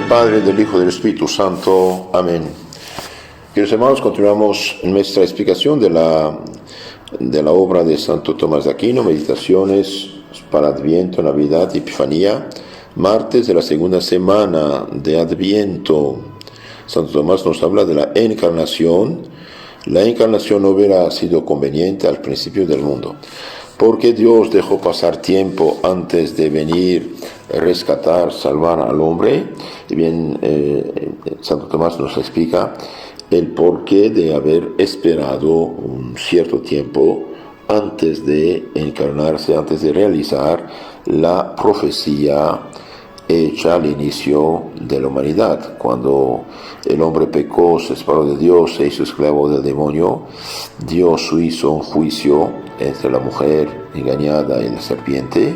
del Padre, del Hijo y del Espíritu Santo. Amén. Queridos hermanos, continuamos nuestra explicación de la obra de Santo Tomás de Aquino, Meditaciones para Adviento, Navidad y Epifanía, martes de la segunda semana de Adviento. Santo Tomás nos habla de la encarnación. La encarnación no hubiera sido conveniente al principio del mundo, porque Dios dejó pasar tiempo antes de venir a rescatar, salvar al hombre. Y bien, Santo Tomás nos explica el porqué de haber esperado un cierto tiempo antes de encarnarse, antes de realizar la profecía hecha al inicio de la humanidad. Cuando el hombre pecó, se separó de Dios, se hizo esclavo del demonio, Dios hizo un juicio entre la mujer engañada y la serpiente,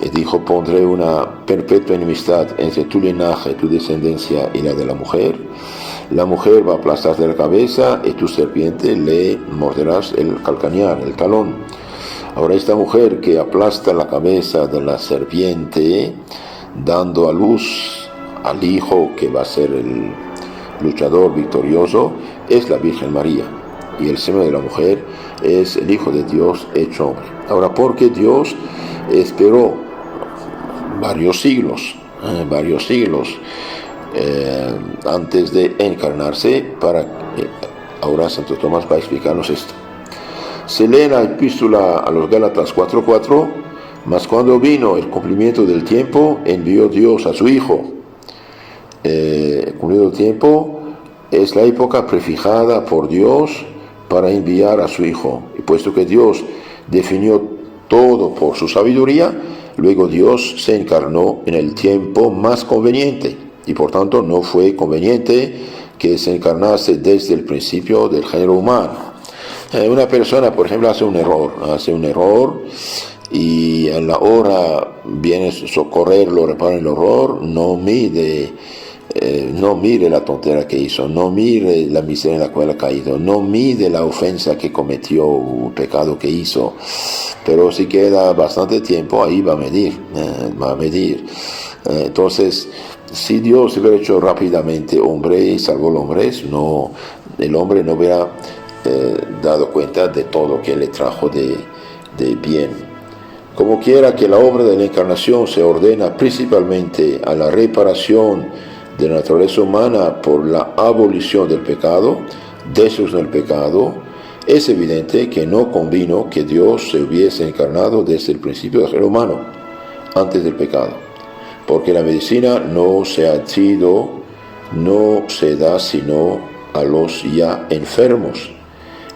y dijo: pondré una perpetua enemistad entre tu linaje, tu descendencia y la de la mujer. La mujer va a aplastarte la cabeza y tu serpiente le morderás el calcañar, el talón. Ahora esta mujer que aplasta la cabeza de la serpiente, dando a luz al hijo que va a ser el luchador victorioso, es la Virgen María, y el seno de la mujer es el Hijo de Dios hecho hombre. Ahora, porque Dios esperó varios siglos antes de encarnarse, ahora Santo Tomás va a explicarnos esto. Se lee en la epístola a los Gálatas 4:4: mas cuando vino el cumplimiento del tiempo, envió Dios a su Hijo. El cumplimiento del tiempo es la época prefijada por Dios para enviar a su Hijo. Y puesto que Dios definió todo por su sabiduría, luego Dios se encarnó en el tiempo más conveniente. Y por tanto no fue conveniente que se encarnase desde el principio del género humano. Una persona, por ejemplo, hace un error, y a la hora viene a socorrerlo, repara el error, no mire la tontera que hizo, no mire la miseria en la cual ha caído, no mide la ofensa que cometió, el pecado que hizo, pero si queda bastante tiempo, ahí va a medir. Entonces, si Dios se hubiera hecho rápidamente hombre y salvó al hombre, el hombre no hubiera dado cuenta de todo que le trajo de bien. Como quiera que la obra de la encarnación se ordena principalmente a la reparación de la naturaleza humana por la abolición del pecado, destrucción del pecado, es evidente que no convino que Dios se hubiese encarnado desde el principio del género humano, antes del pecado, porque la medicina no se da sino a los ya enfermos.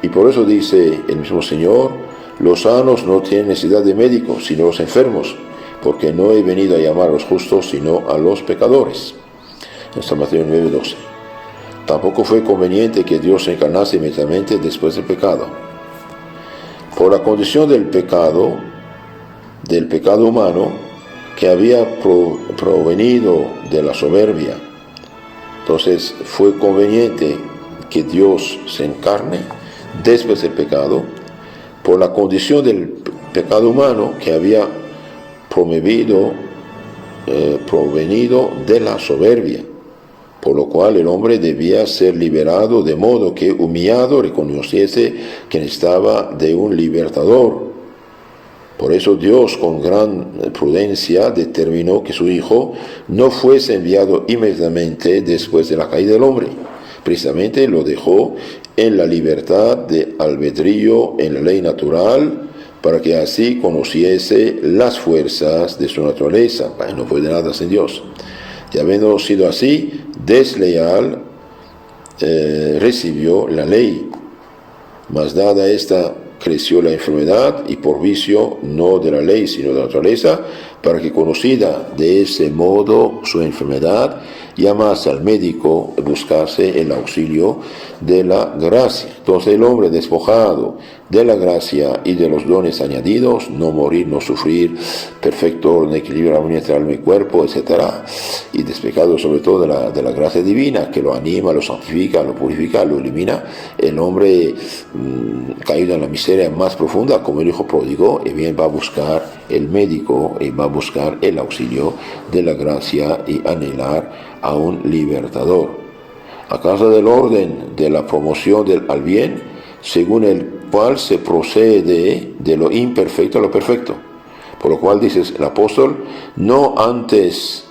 Y por eso dice el mismo Señor: los sanos no tienen necesidad de médicos, sino los enfermos, porque no he venido a llamar a los justos, sino a los pecadores. En San Mateo 9:12. Tampoco fue conveniente que Dios se encarnase inmediatamente después del pecado. Por la condición del pecado humano, que había provenido de la soberbia, entonces fue conveniente que Dios se encarne después del pecado, por la condición del pecado humano que había provenido de la soberbia, por lo cual el hombre debía ser liberado, de modo que humillado reconociese que necesitaba de un libertador. Por eso Dios, con gran prudencia, determinó que su Hijo no fuese enviado inmediatamente después de la caída del hombre. Precisamente lo dejó en la libertad de albedrío, en la ley natural, para que así conociese las fuerzas de su naturaleza. No puede nada sin Dios. Y habiendo sido así, desleal, recibió la ley. Mas dada esta, creció la enfermedad, y por vicio no de la ley, sino de la naturaleza, para que conocida de ese modo su enfermedad, llamase al médico y buscase el auxilio de la gracia. Entonces el hombre despojado de la gracia y de los dones añadidos, no morir, no sufrir, perfecto orden, equilibrio, armonía entre alma y cuerpo, etc., y despejado sobre todo de la gracia divina, que lo anima, lo santifica, lo purifica, lo elimina, el hombre caído en la miseria más profunda, como el hijo pródigo, y bien va a buscar el médico y va a buscar el auxilio de la gracia y anhelar a un libertador, a causa del orden de la promoción al bien, según el cual se procede de lo imperfecto a lo perfecto. Por lo cual dice el apóstol, no antes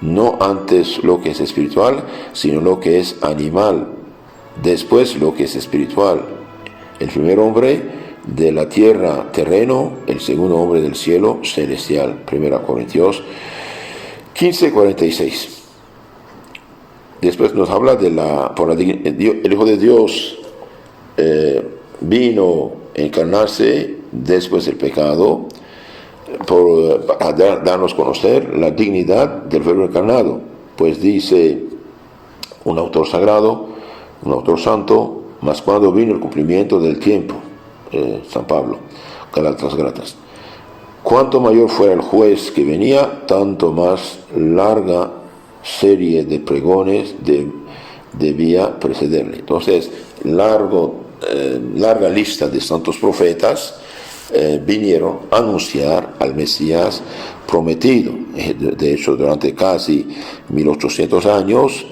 lo que es espiritual, sino lo que es animal, después lo que es espiritual. El primer hombre de la tierra, terreno; el segundo hombre del cielo, celestial. 1 Corintios 15:46. Después nos habla de el Hijo de Dios vino a encarnarse después del pecado, para darnos a conocer la dignidad del Verbo encarnado. Pues dice un autor sagrado, un autor santo, mas cuando vino el cumplimiento del tiempo, San Pablo, Gálatas. Cuanto mayor fuera el juez que venía, tanto más larga serie de pregones debía precederle. Entonces, larga lista de santos profetas vinieron a anunciar al Mesías prometido. De hecho, durante casi 1800 años,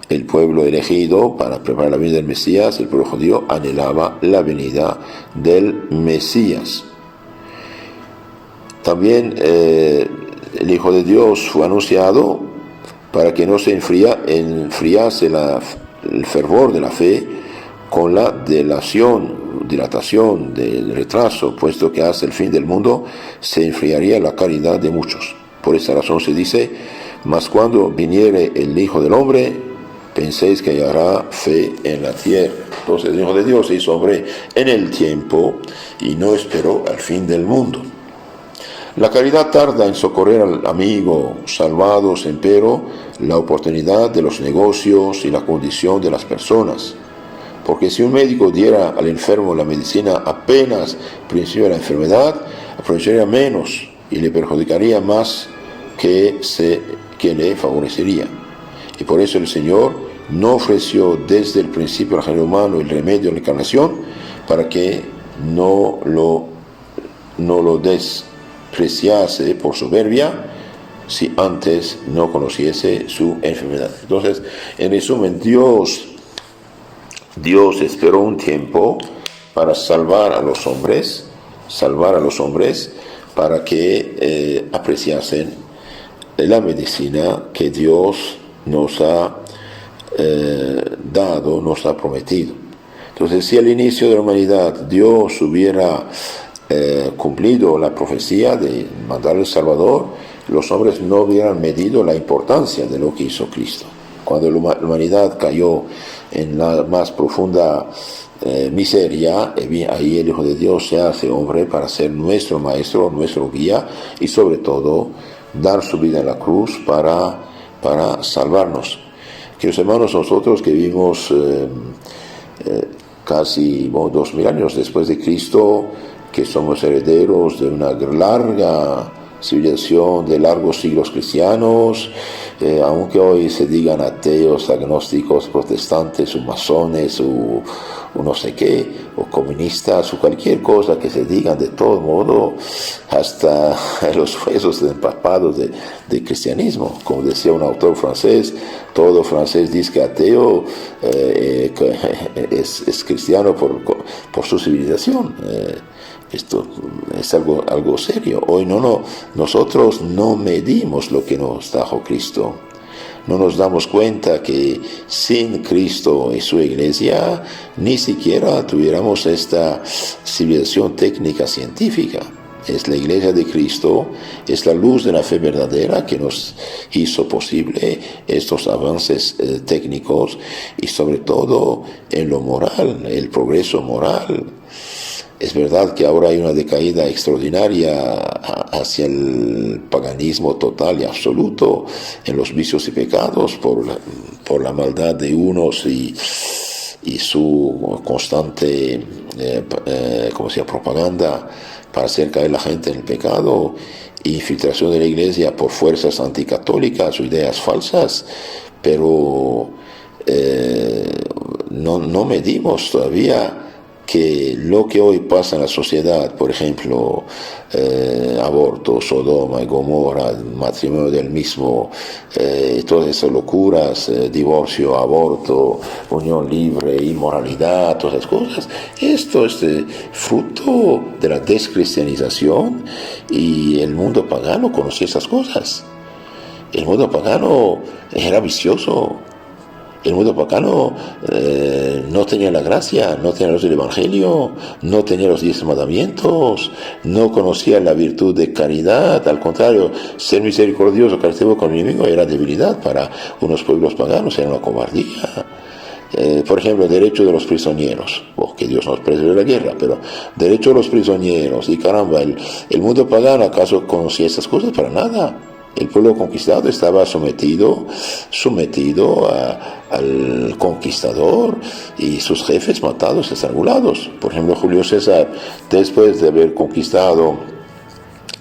el pueblo elegido para preparar la venida del Mesías, el pueblo judío, anhelaba la venida del Mesías. También el Hijo de Dios fue anunciado para que no se enfriase el fervor de la fe con la dilatación del retraso, puesto que hasta el fin del mundo se enfriaría la caridad de muchos. Por esta razón se dice, mas cuando viniere el Hijo del Hombre, penséis que hallará fe en la tierra. Entonces el Hijo de Dios se hizo hombre en el tiempo y no esperó al fin del mundo. La caridad tarda en socorrer al amigo salvado, empero la oportunidad de los negocios y la condición de las personas. Porque si un médico diera al enfermo la medicina apenas principio de la enfermedad, aprovecharía menos y le perjudicaría más que le favorecería. Y por eso el Señor no ofreció desde el principio al género humano el remedio de la encarnación, para que no lo despreciase por soberbia, si antes no conociese su enfermedad. Entonces, en resumen, Dios esperó un tiempo para salvar a los hombres, para que apreciasen la medicina que Dios nos ha dado, nos ha prometido. Entonces, si al inicio de la humanidad Dios hubiera cumplido la profecía de mandar al Salvador, los hombres no hubieran medido la importancia de lo que hizo Cristo. Cuando la humanidad cayó en la más profunda miseria, ahí el Hijo de Dios se hace hombre para ser nuestro maestro, nuestro guía, y sobre todo dar su vida en la cruz para salvarnos. Queridos hermanos, nosotros que vivimos casi 2000 años después de Cristo, que somos herederos de una larga civilización, de largos siglos cristianos, aunque hoy se digan ateos, agnósticos, protestantes, o masones, o no sé qué, o comunistas, o cualquier cosa que se digan, de todo modo, hasta los huesos empapados de cristianismo. Como decía un autor francés, todo francés dice que ateo es cristiano por su civilización. Esto es algo serio. Hoy nosotros no medimos lo que nos trajo Cristo. No nos damos cuenta que sin Cristo y su iglesia ni siquiera tuviéramos esta civilización técnica científica. Es la iglesia de Cristo, es la luz de la fe verdadera que nos hizo posible estos avances técnicos, y sobre todo en lo moral, el progreso moral. Es verdad que ahora hay una decaída extraordinaria hacia el paganismo total y absoluto, en los vicios y pecados, por la maldad de unos y su constante propaganda para hacer caer la gente en el pecado, infiltración de la iglesia por fuerzas anticatólicas o ideas falsas. Pero no medimos todavía que lo que hoy pasa en la sociedad, por ejemplo, aborto, Sodoma y Gomorra, matrimonio del mismo, todas esas locuras, divorcio, aborto, unión libre, inmoralidad, todas esas cosas, esto es fruto de la descristianización, y el mundo pagano conocía esas cosas. El mundo pagano era vicioso. El mundo pagano no tenía la gracia, no tenía el Evangelio, no tenía los 10 mandamientos, no conocía la virtud de caridad. Al contrario, ser misericordioso, caritativo con el enemigo era debilidad para unos pueblos paganos, era una cobardía. Por ejemplo, el derecho de los prisioneros, que Dios nos preserve de la guerra, pero derecho de los prisioneros, y caramba, el mundo pagano, ¿acaso conocía esas cosas? Para nada. El pueblo conquistado estaba sometido al conquistador, y sus jefes matados, estrangulados. Por ejemplo, Julio César, después de haber conquistado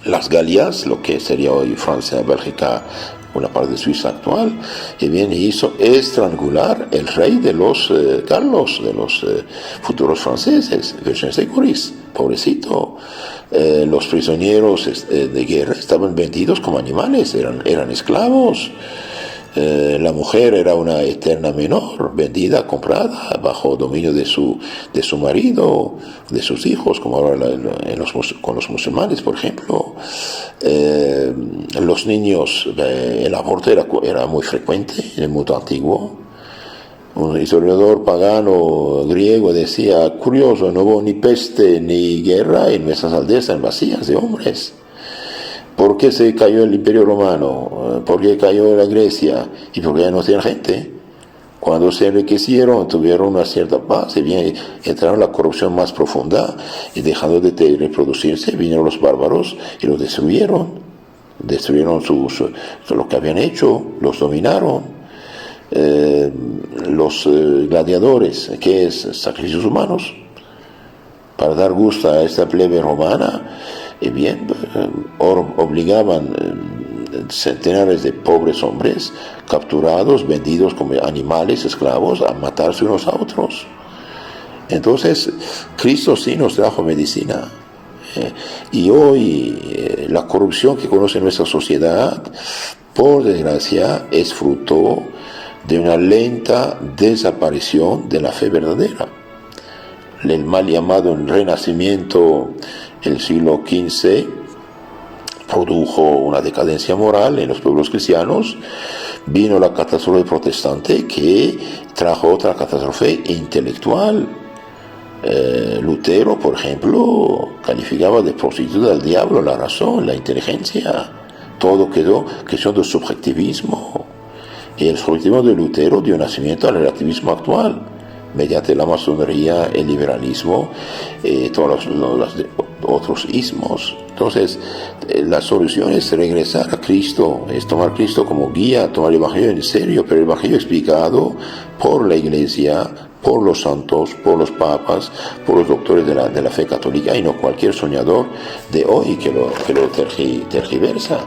las Galias, lo que sería hoy Francia, Bélgica, una parte de Suiza actual, y bien hizo estrangular el rey de los Carlos, de los futuros franceses, Vercingetorix, pobrecito. Los prisioneros de guerra estaban vendidos como animales, eran esclavos. La mujer era una eterna menor, vendida, comprada, bajo dominio de su marido, de sus hijos, como ahora con los musulmanes, por ejemplo. Los niños, el aborto era muy frecuente en el mundo antiguo. Un historiador pagano griego decía: curioso, no hubo ni peste ni guerra en nuestras aldeas tan vacías de hombres. ¿Por qué se cayó el Imperio Romano? ¿Por qué cayó la Grecia? Y porque ya no tenían gente. Cuando se enriquecieron, tuvieron una cierta paz, y bien entraron en la corrupción más profunda, y dejando de reproducirse, vinieron los bárbaros y los destruyeron. Destruyeron lo que habían hecho, los dominaron. Los gladiadores, que es sacrificios humanos, para dar gusto a esta plebe romana, y bien obligaban centenares de pobres hombres capturados, vendidos como animales, esclavos, a matarse unos a otros. Entonces Cristo sí nos trajo medicina, y hoy la corrupción que conoce nuestra sociedad, por desgracia, es fruto de una lenta desaparición de la fe verdadera. El mal llamado el Renacimiento, el siglo XV, produjo una decadencia moral en los pueblos cristianos. Vino la catástrofe protestante, que trajo otra catástrofe intelectual. Lutero, por ejemplo, calificaba de prostituta al diablo la razón, la inteligencia. Todo quedó cuestión de subjetivismo. Y el subjetivismo de Lutero dio nacimiento al relativismo actual, mediante la masonería, el liberalismo, todos los otros ismos. Entonces, la solución es regresar a Cristo, es tomar a Cristo como guía, tomar el Evangelio en serio, pero el Evangelio explicado por la Iglesia, por los santos, por los papas, por los doctores de la fe católica, y no cualquier soñador de hoy que lo tergiversa.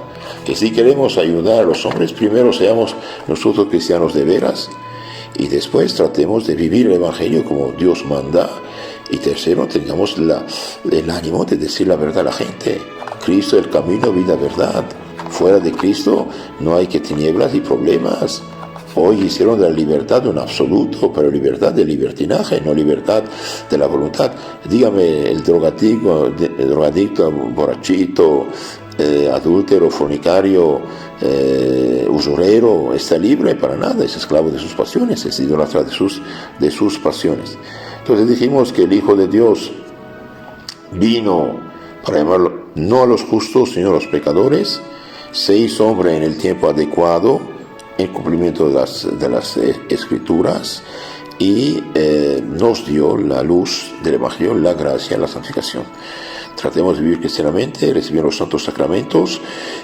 Que si queremos ayudar a los hombres, primero seamos nosotros cristianos de veras, y después tratemos de vivir el Evangelio como Dios manda, y tercero, tengamos el ánimo de decir la verdad a la gente. Cristo es el camino, vida, verdad. Fuera de Cristo no hay que tinieblas y problemas. Hoy hicieron de la libertad un absoluto, pero libertad de libertinaje, no libertad de la voluntad. Dígame, el drogadicto, borrachito, adúltero, fornicario, usurero, está libre para nada, es esclavo de sus pasiones, es idólatra de sus pasiones. Entonces dijimos que el Hijo de Dios vino para llamarlo no a los justos, sino a los pecadores. Se hizo hombre en el tiempo adecuado, en cumplimiento de las Escrituras, y nos dio la luz del Evangelio, la gracia, la santificación. Tratemos de vivir cristianamente, recibir los santos sacramentos,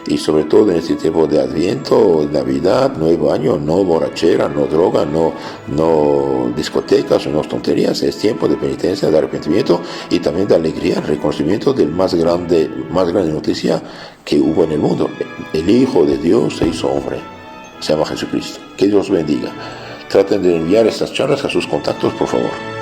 y sobre todo en este tiempo de Adviento, Navidad, Nuevo Año, no borrachera, no droga, no discotecas, no tonterías. Es tiempo de penitencia, de arrepentimiento, y también de alegría, el reconocimiento del más grande noticia que hubo en el mundo. El Hijo de Dios se hizo hombre, se llama Jesucristo. Que Dios bendiga. Traten de enviar estas charlas a sus contactos, por favor.